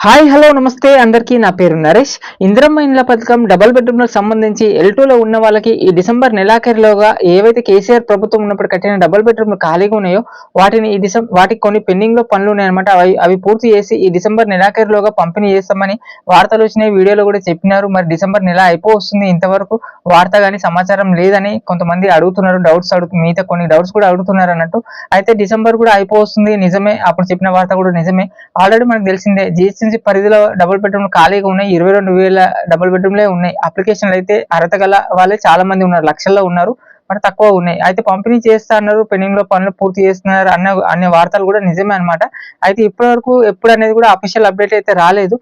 Hi hello నమస్తే అందరికీ నా పేరు నరేష్. ఇందిరమ్మ ఇండ్ల పథకం డబుల్ బెడ్రూమ్లకు సంబంధించి L2లో ఉన్న వాళ్ళకి ఈ డిసెంబర్ నెలాఖరులోగా ఏవైతే కేసీఆర్ ప్రభుత్వం ఉన్నప్పుడు కట్టిన డబుల్ బెడ్రూమ్లు ఖాళీగా ఉన్నాయో వాటిని వాటికి కొన్ని పెండింగ్ లో పనులు ఉన్నాయన్నమాట. అవి పూర్తి చేసి ఈ డిసెంబర్ నెలాఖరులోగా పంపిణీ చేస్తామని వార్తలు వచ్చినాయి, వీడియోలో కూడా చెప్పినారు. మరి డిసెంబర్ నెల అయిపోతుంది, ఇంతవరకు వార్త కానీ సమాచారం లేదని కొంతమంది అడుగుతున్నారు. మిగతా కొన్ని డౌట్స్ కూడా అడుగుతున్నారు అన్నట్టు. అయితే డిసెంబర్ కూడా అయిపోతుంది, నిజమే. అప్పుడు చెప్పిన వార్త కూడా నిజమే. ఆల్రెడీ మనకు తెలిసిందే, జిహెచ్ఎంసీ పరిధిలో డబుల్ బెడ్రూమ్ ఖాళీగా ఉన్నాయి. 22,000 డబుల్ బెడ్రూమ్లే ఉన్నాయి. అప్లికేషన్లు అయితే అర్హత గల వాళ్ళే చాలా మంది ఉన్నారు, లక్షల్లో ఉన్నారు. మరి తక్కువ ఉన్నాయి. అయితే పంపిణీ చేస్తా అన్నారు, పెండింగ్ లో పనులు పూర్తి చేస్తున్నారు అనే వార్తలు కూడా నిజమే అనమాట. అయితే ఇప్పటి వరకు ఎప్పుడు అనేది కూడా అఫీషియల్ అప్డేట్ అయితే రాలేదు.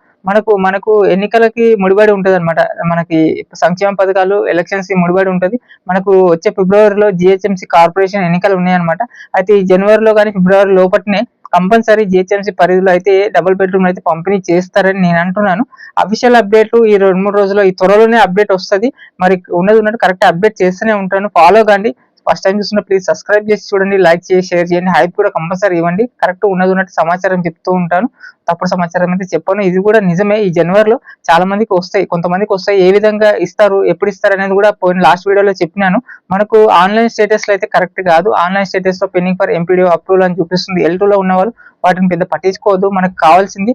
మనకు ఎన్నికలకి ముడిపడి ఉంటది అనమాట. మనకి సంక్షేమ పథకాలు, ఎలక్షన్స్ కి ముడిపడి ఉంటది. మనకు వచ్చే ఫిబ్రవరిలో జిహెచ్ఎంసీ కార్పొరేషన్ ఎన్నికలు ఉన్నాయన్నమాట. అయితే ఈ జనవరిలో కానీ ఫిబ్రవరి లోపట్నే కంపల్సరీ జిహెచ్ఎంసీ పరిధిలో అయితే డబుల్ బెడ్రూమ్ అయితే పంపిణీ చేస్తారని నేను అంటున్నాను. అఫీషియల్ అప్డేట్ ఈ 2-3 రోజుల్లో, ఈ త్వరలోనే అప్డేట్ వస్తుంది. మరి ఉన్నట్టు కరెక్ట్ అప్డేట్ చేస్తూనే ఉంటాను. ఫాలో కండి. ఫస్ట్ టైం చూస్తున్న ప్లీజ్ సబ్స్క్రైబ్ చేసి చూడండి, లైక్ చేసి షేర్ చేయండి, హైప్ కూడా కంపల్సరీ ఇవ్వండి. కరెక్ట్ ఉన్నట్టు సమాచారం చెప్తూ ఉంటాను, తప్పుడు సమాచారం అయితే చెప్పాను. ఇది కూడా నిజమే. ఈ జనవరిలో చాలా మందికి వస్తాయి, కొంతమందికి వస్తాయి. ఏ విధంగా ఇస్తారు, ఎప్పుడు ఇస్తారు అనేది కూడా పోయిన లాస్ట్ వీడియోలో చెప్పినాను. మనకు ఆన్లైన్ స్టేటస్ లో అయితే కరెక్ట్ కాదు. ఆన్లైన్ స్టేటస్ లో పెండింగ్ ఫర్ ఎంపీడీఓ అప్రూవల్ అని చూపిస్తుంది. L2లో ఉన్న వాళ్ళు వాటిని పెద్ద పట్టించుకోవద్దు. మనకు కావాల్సింది,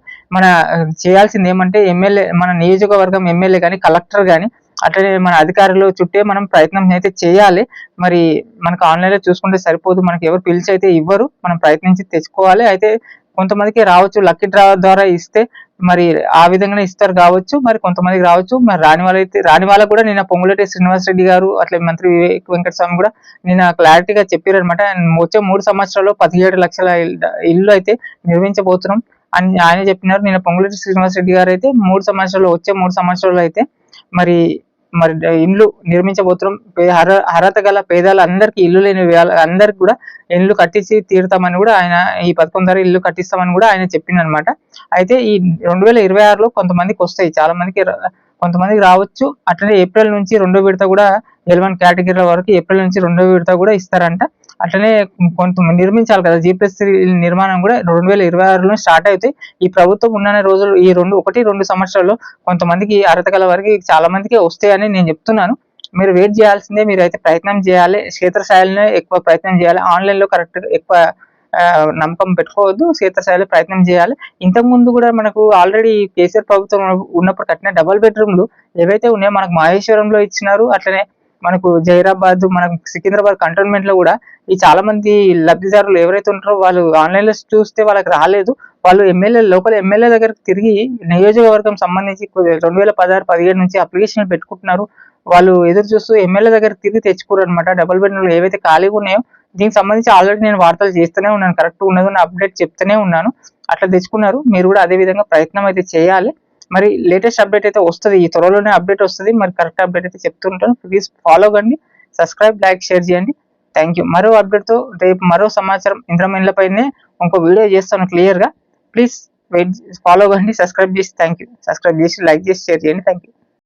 చేయాల్సింది ఏమంటే ఎమ్మెల్యే, మన నియోజకవర్గం ఎమ్మెల్యే కానీ, కలెక్టర్ కానీ, అట్లనే మన అధికారులు చుట్టే మనం ప్రయత్నం అయితే చేయాలి. మరి మనకు ఆన్లైన్ లో చూసుకుంటే సరిపోదు. మనకి ఎవరు పిలిచి అయితే ఇవ్వరు, మనం ప్రయత్నించి తెచ్చుకోవాలి. అయితే కొంతమందికి రావచ్చు, లక్కీ డ్రా ద్వారా ఇస్తే మరి ఆ విధంగానే ఇస్తారు కావచ్చు, మరి కొంతమందికి రావచ్చు. మరి రాని వాళ్ళకు కూడా నిన్న పొంగులేటి శ్రీనివాస్ రెడ్డి గారు, అట్లే మంత్రి వివేక్ వెంకటస్వామి కూడా నిన్న క్లారిటీగా చెప్పారు అనమాట. వచ్చే 3 సంవత్సరాల్లో 17 లక్షల ఇల్లు అయితే నిర్మించబోతున్నాం అని ఆయన చెప్పినారు. నిన్న పొంగులేటి శ్రీనివాస్ రెడ్డి గారు అయితే వచ్చే 3 సంవత్సరాల్లో అయితే మరి ఇండ్లు నిర్మించబోతున్నాం. అర్హత గల పేదలందరికీ, ఇల్లు లేని అందరికి కూడా ఇల్లు కట్టించి తీరుతామని కూడా ఆయన, ఈ పథకం ద్వారా ఇల్లు కట్టిస్తామని కూడా ఆయన చెప్పిందనమాట. అయితే ఈ 2026లో కొంతమందికి వస్తాయి, చాలా మందికి, కొంతమందికి రావచ్చు. అట్లనే ఏప్రిల్ నుంచి 2వ విడత కూడా L1 కేటగిరీల వరకు ఏప్రిల్ నుంచి 2వ విడత కూడా ఇస్తారంట. అట్లనే కొంతమంది నిర్మించాలి కదా, G+3 నిర్మాణం కూడా 2026లో స్టార్ట్ అవుతాయి. ఈ ప్రభుత్వం ఉన్న రోజులు, ఈ 1-2 సంవత్సరాల్లో కొంతమందికి, అర్హత గల వారికి చాలా మందికి వస్తాయని నేను చెప్తున్నాను. మీరు వెయిట్ చేయాల్సిందే. మీరు అయితే ప్రయత్నం చేయాలి, క్షేత్రస్థాయిలోనే ఎక్కువ ప్రయత్నం చేయాలి. ఆన్లైన్ లో కరెక్ట్ ఎక్కువ నమ్మకం పెట్టుకోవద్దు, క్షేత్రస్థాయిలో ప్రయత్నం చేయాలి. ఇంతకు ముందు కూడా మనకు ఆల్రెడీ కేసీఆర్ ప్రభుత్వం ఉన్నప్పుడు కట్టిన డబుల్ బెడ్రూమ్లు ఏవైతే ఉన్నాయో మనకు మహేశ్వరంలో ఇచ్చినారు. అట్లనే మనకు జైరాబాద్, మనకు సికింద్రాబాద్ కంటోన్మెంట్ లో కూడా ఈ చాలా మంది లబ్ధిదారులు ఎవరైతే ఉంటారో వాళ్ళు ఆన్లైన్ లో చూస్తే వాళ్ళకి రాలేదు. వాళ్ళు లోకల్ ఎమ్మెల్యే దగ్గరికి తిరిగి నియోజకవర్గం సంబంధించి 2016-17 నుంచి అప్లికేషన్లు పెట్టుకుంటున్నారు. వాళ్ళు ఎదురు చూస్తూ ఎమ్మెల్యే దగ్గర తిరిగి తెచ్చుకోరు అనమాట. డబుల్ బెడ్రూమ్లు ఏవైతే ఖాళీగా ఉన్నాయో దీనికి సంబంధించి ఆల్రెడీ నేను వార్తలు చేస్తూనే ఉన్నాను, కరెక్ట్ ఉన్నది అప్డేట్ చెప్తూనే ఉన్నాను. అట్లా తెచ్చుకున్నారు. మీరు కూడా అదే విధంగా ప్రయత్నం అయితే చేయాలి. మరి లేటెస్ట్ అప్డేట్ అయితే వస్తుంది, ఈ త్వరలోనే అప్డేట్ వస్తుంది. మరి కరెక్ట్ అప్డేట్ అయితే చెప్తుంటాను. ప్లీజ్ ఫాలో కండి, సబ్స్క్రైబ్, లైక్, షేర్ చేయండి. Thank you. మరో అప్డేట్ తో రేపు మరో సమాచారం ఇందిరమ్మ ఇండ్ల పైనే ఇంకో వీడియో చేస్తాను క్లియర్ గా. ప్లీజ్ ఫాలో కండి, సబ్స్క్రైబ్ చేసి, థ్యాంక్ యూ. సబ్స్క్రైబ్ చేసి, లైక్ చేసి, షేర్ చేయండి. Thank you.